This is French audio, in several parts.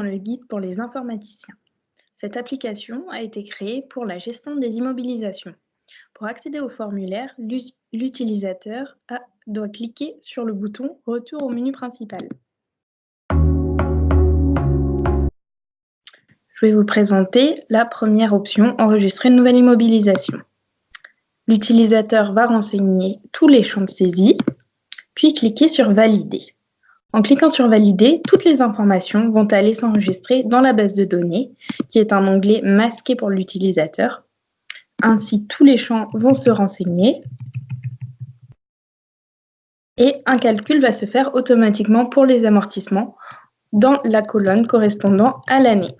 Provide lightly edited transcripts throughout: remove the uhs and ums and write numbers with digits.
dans le guide pour les informaticiens. Cette application a été créée pour la gestion des immobilisations. Pour accéder au formulaire, l'utilisateur doit cliquer sur le bouton « Retour au menu principal ». Je vais vous présenter la première option « Enregistrer une nouvelle immobilisation ». L'utilisateur va renseigner tous les champs de saisie, puis cliquer sur « Valider ». En cliquant sur « Valider », toutes les informations vont aller s'enregistrer dans la base de données, qui est un onglet masqué pour l'utilisateur. Ainsi, tous les champs vont se renseigner et un calcul va se faire automatiquement pour les amortissements dans la colonne correspondant à l'année.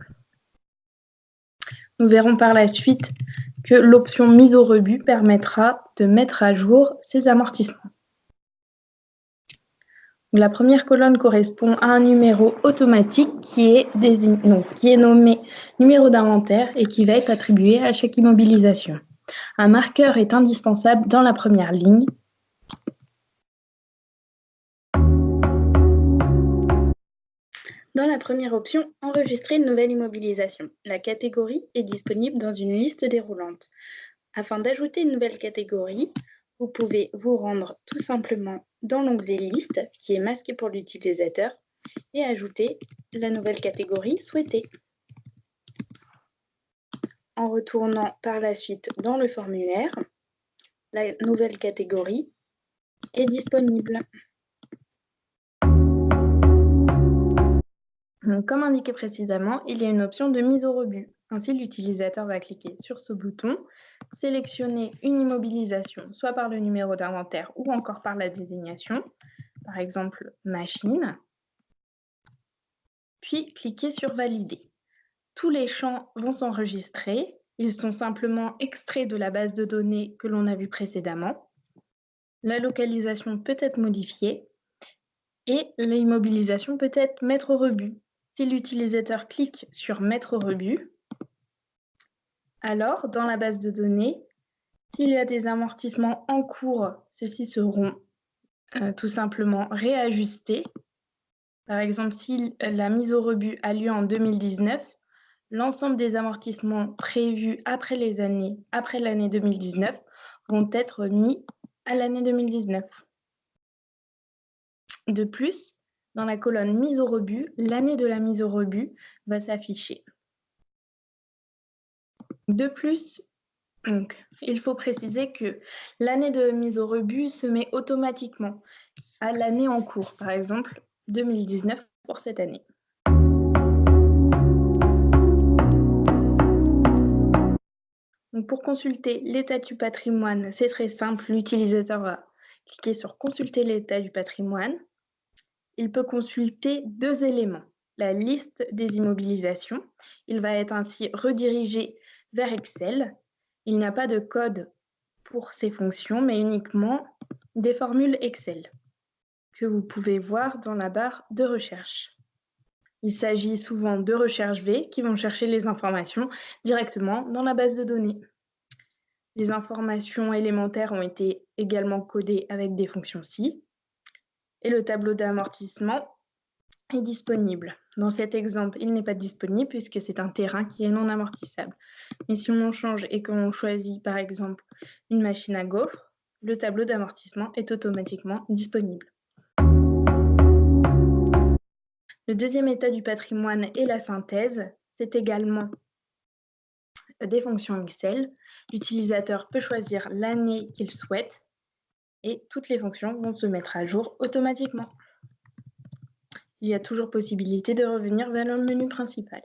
Nous verrons par la suite que l'option « Mise au rebut » permettra de mettre à jour ces amortissements. La première colonne correspond à un numéro automatique qui est nommé numéro d'inventaire et qui va être attribué à chaque immobilisation. Un marqueur est indispensable dans la première ligne. Dans la première option, enregistrer une nouvelle immobilisation. La catégorie est disponible dans une liste déroulante. Afin d'ajouter une nouvelle catégorie, vous pouvez vous rendre tout simplement dans l'onglet Liste, qui est masqué pour l'utilisateur, et ajouter la nouvelle catégorie souhaitée. En retournant par la suite dans le formulaire, la nouvelle catégorie est disponible. Donc, comme indiqué précédemment, il y a une option de mise au rebut. Ainsi, l'utilisateur va cliquer sur ce bouton, sélectionner une immobilisation, soit par le numéro d'inventaire ou encore par la désignation, par exemple machine, puis cliquer sur valider. Tous les champs vont s'enregistrer, ils sont simplement extraits de la base de données que l'on a vue précédemment. La localisation peut être modifiée et l'immobilisation peut être mettre au rebut. Si l'utilisateur clique sur mettre au rebut, alors dans la base de données, s'il y a des amortissements en cours, ceux-ci seront tout simplement réajustés. Par exemple, si la mise au rebut a lieu en 2019, l'ensemble des amortissements prévus après l'année 2019 vont être mis à l'année 2019. De plus, dans la colonne mise au rebut, l'année de la mise au rebut va s'afficher. De plus, il faut préciser que l'année de mise au rebut se met automatiquement à l'année en cours, par exemple 2019 pour cette année. Donc, pour consulter l'état du patrimoine, c'est très simple, l'utilisateur va cliquer sur « Consulter l'état du patrimoine ». Il peut consulter deux éléments, la liste des immobilisations. Il va être ainsi redirigé vers Excel. Il n'y a pas de code pour ces fonctions, mais uniquement des formules Excel que vous pouvez voir dans la barre de recherche. Il s'agit souvent de recherches V qui vont chercher les informations directement dans la base de données. Des informations élémentaires ont été également codées avec des fonctions SI. Et le tableau d'amortissement est disponible. Dans cet exemple, il n'est pas disponible puisque c'est un terrain qui est non amortissable. Mais si on change et qu'on choisit par exemple une machine à gaufres, le tableau d'amortissement est automatiquement disponible. Le deuxième état du patrimoine est la synthèse. C'est également des fonctions Excel. L'utilisateur peut choisir l'année qu'il souhaite et toutes les fonctions vont se mettre à jour automatiquement. Il y a toujours possibilité de revenir vers le menu principal.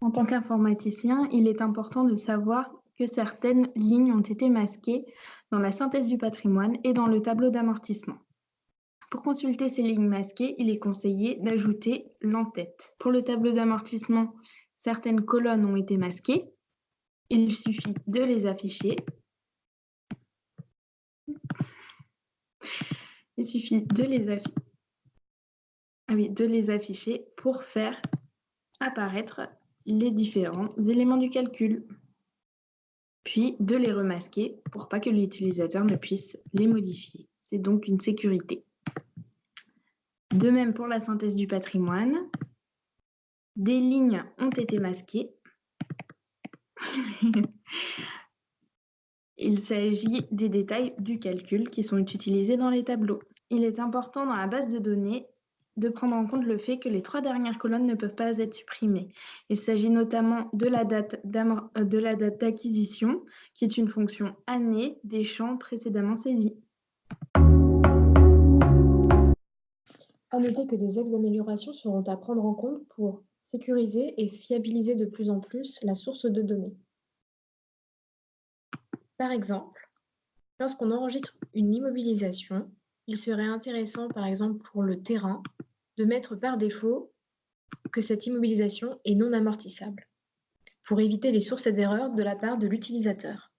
En tant qu'informaticien, il est important de savoir que certaines lignes ont été masquées dans la synthèse du patrimoine et dans le tableau d'amortissement. Pour consulter ces lignes masquées, il est conseillé d'ajouter l'en-tête. Pour le tableau d'amortissement, certaines colonnes ont été masquées. Il suffit de les afficher. Il suffit de les afficher pour faire apparaître les différents éléments du calcul, puis de les remasquer pour pas que l'utilisateur ne puisse les modifier. C'est donc une sécurité. De même pour la synthèse du patrimoine, des lignes ont été masquées. Il s'agit des détails du calcul qui sont utilisés dans les tableaux. Il est important dans la base de données de prendre en compte le fait que les 3 dernières colonnes ne peuvent pas être supprimées. Il s'agit notamment de la date d'acquisition, qui est une fonction année des champs précédemment saisis. À noter que des axes d'amélioration seront à prendre en compte pour sécuriser et fiabiliser de plus en plus la source de données. Par exemple, lorsqu'on enregistre une immobilisation, il serait intéressant, par exemple pour le terrain, de mettre par défaut que cette immobilisation est non amortissable, pour éviter les sources d'erreur de la part de l'utilisateur.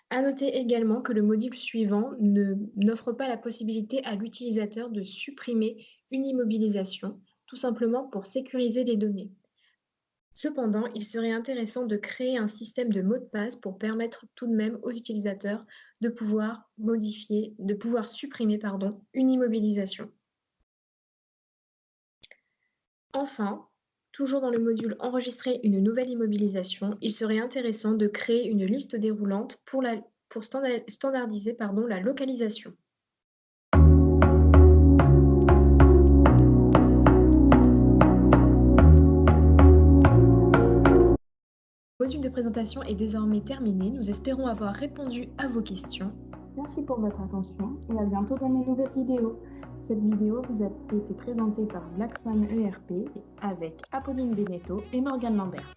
À noter également que le module suivant n'offre pas la possibilité à l'utilisateur de supprimer une immobilisation, tout simplement pour sécuriser les données. Cependant, il serait intéressant de créer un système de mots de passe pour permettre tout de même aux utilisateurs de pouvoir supprimer une immobilisation. Enfin, toujours dans le module Enregistrer une nouvelle immobilisation, il serait intéressant de créer une liste déroulante pour standardiser la localisation. Le module de présentation est désormais terminé. Nous espérons avoir répondu à vos questions. Merci pour votre attention et à bientôt dans nos nouvelles vidéos. Cette vidéo vous a été présentée par Black Swan ERP avec Apolline Beneteau et Morgane Lambert.